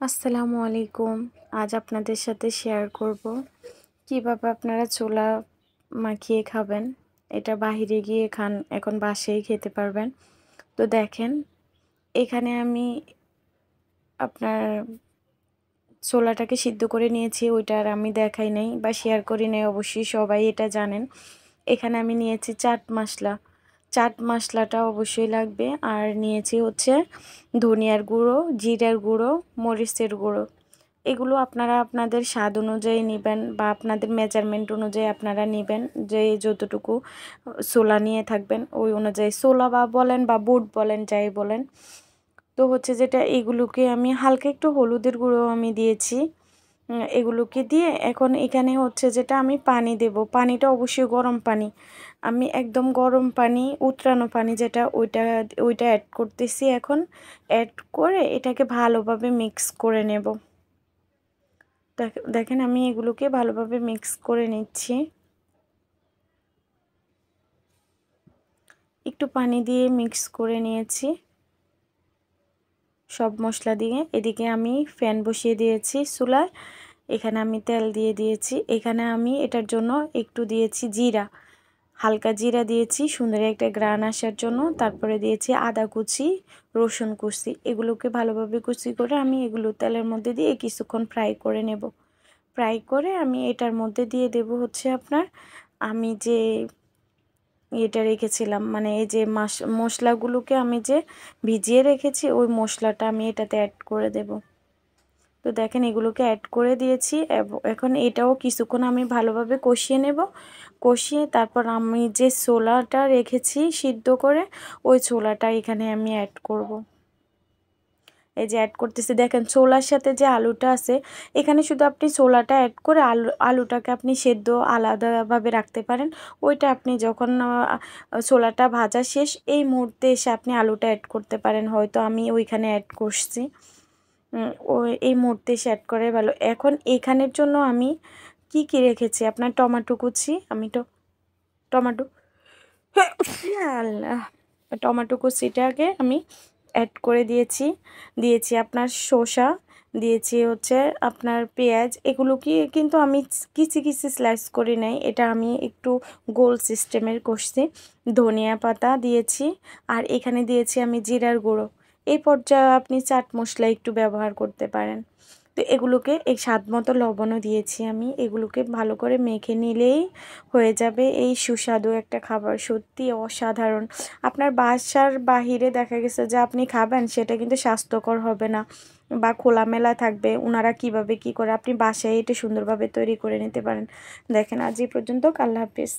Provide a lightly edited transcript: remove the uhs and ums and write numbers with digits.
আসসালামু আলাইকুম। আজ আপনাদের সাথে শেয়ার করব কিভাবে আপনারা ছোলা মাখিয়ে খাবেন। এটা বাহিরে গিয়ে খান, এখন বাসায় খেতে পারবেন। তো দেখেন, এখানে আমি আপনার ছোলাটাকে সিদ্ধ করে নিয়েছি, ওইটা আর আমি দেখাই নাই বা শেয়ার করি নাই, অবশ্যই সবাই এটা জানেন। এখানে আমি নিয়েছি চাট মশলা, চাট মশলাটা অবশ্যই লাগবে। আর নিয়েছি হচ্ছে ধনিয়ার গুঁড়ো, জিরার গুঁড়ো, মরিচের গুঁড়ো। এগুলো আপনারা আপনাদের স্বাদ অনুযায়ী নেবেন বা আপনাদের মেজারমেন্ট অনুযায়ী আপনারা নেবেন, যে যতটুকু ছোলা নিয়ে থাকবেন ওই অনুযায়ী ছোলা বা বলেন বা বুট বলেন, যাই বলেন। তো হচ্ছে যেটা, এগুলোকে আমি হালকা একটু হলুদের গুঁড়ো আমি দিয়েছি। এগুলোকে দিয়ে এখন এখানে হচ্ছে যেটা আমি পানি দেব। পানিটা অবশ্যই গরম পানি, আমি একদম গরম পানি, উতরানো পানি যেটা, ওইটা অ্যাড করতেছি। এখন অ্যাড করে এটাকে ভালোভাবে মিক্স করে নেব। দেখেন আমি এগুলোকে ভালোভাবে মিক্স করে নিচ্ছি। একটু পানি দিয়ে মিক্স করে নিয়েছি সব মশলা দিয়ে। এদিকে আমি ফ্যান বসিয়ে দিয়েছি চুলায়, এখানে আমি তেল দিয়ে দিয়েছি। এখানে আমি এটার জন্য একটু দিয়েছি জিরা, হালকা জিরা দিয়েছি সুন্দর একটা গ্রান আসার জন্য। তারপরে দিয়েছি আদা কুচি, রসুন কুচি। এগুলোকে ভালোভাবে কুচি করে আমি এগুলো তেলের মধ্যে দিয়ে কিছুক্ষণ ফ্রাই করে নেব। ফ্রাই করে আমি এটার মধ্যে দিয়ে দেব হচ্ছে আপনার, আমি যে এটা রেখেছিলাম, মানে এই যে মশলাগুলোকে আমি যে ভিজিয়ে রেখেছি, ওই মশলাটা আমি এটাতে অ্যাড করে দেব। তো দেখেন এগুলোকে অ্যাড করে দিয়েছি। এখন এটাও কিছুক্ষণ আমি ভালোভাবে কষিয়ে নেব। কষিয়ে তারপর আমি যে ছোলাটা রেখেছি সিদ্ধ করে, ওই ছোলাটা এখানে আমি অ্যাড করব। এই যে অ্যাড করতেছি, দেখেন ছোলার সাথে যে আলুটা আছে, এখানে শুধু আপনি ছোলাটা অ্যাড করে আলুটাকে আপনি সেদ্ধ আলাদাভাবে রাখতে পারেন। ওইটা আপনি যখন ছোলাটা ভাজা শেষ, এই মুহূর্তে এসে আপনি আলুটা অ্যাড করতে পারেন। হয়তো আমি ওইখানে অ্যাড করছি, এই মুহূর্তে এসে অ্যাড করে ভালো। এখন এখানের জন্য আমি কি রেখেছি, আপনার টমেটো কুচি, আমি তো টমেটো আল্লাহ, টমেটো কুচিটাকে আমি অ্যাড করে দিয়েছি আপনার শসা, দিয়েছি হচ্ছে আপনার পেঁয়াজ। এগুলোকে কিন্তু আমি কিচি স্লাইস করে নেই, এটা আমি একটু গোল সিস্টেমের করছি। ধনিয়া পাতা দিয়েছি, আর এখানে দিয়েছি আমি জিরার গুঁড়ো। এই পর্যায়ে আপনি চাট মশলা একটু ব্যবহার করতে পারেন। তো এগুলোকে এই স্বাদ মতো লবণও দিয়েছি আমি। এগুলোকে ভালো করে মেখে নিলেই হয়ে যাবে এই সুস্বাদু একটা খাবার, সত্যি অসাধারণ। আপনার বাসার বাহিরে দেখা গেছে যে আপনি খাবেন, সেটা কিন্তু স্বাস্থ্যকর হবে না বা খোলামেলা থাকবে। ওনারা কিভাবে কি করে, আপনি বাসায় এটা সুন্দরভাবে তৈরি করে নিতে পারেন। দেখেন আজ এই পর্যন্ত, আল্লাহ হাফিজ।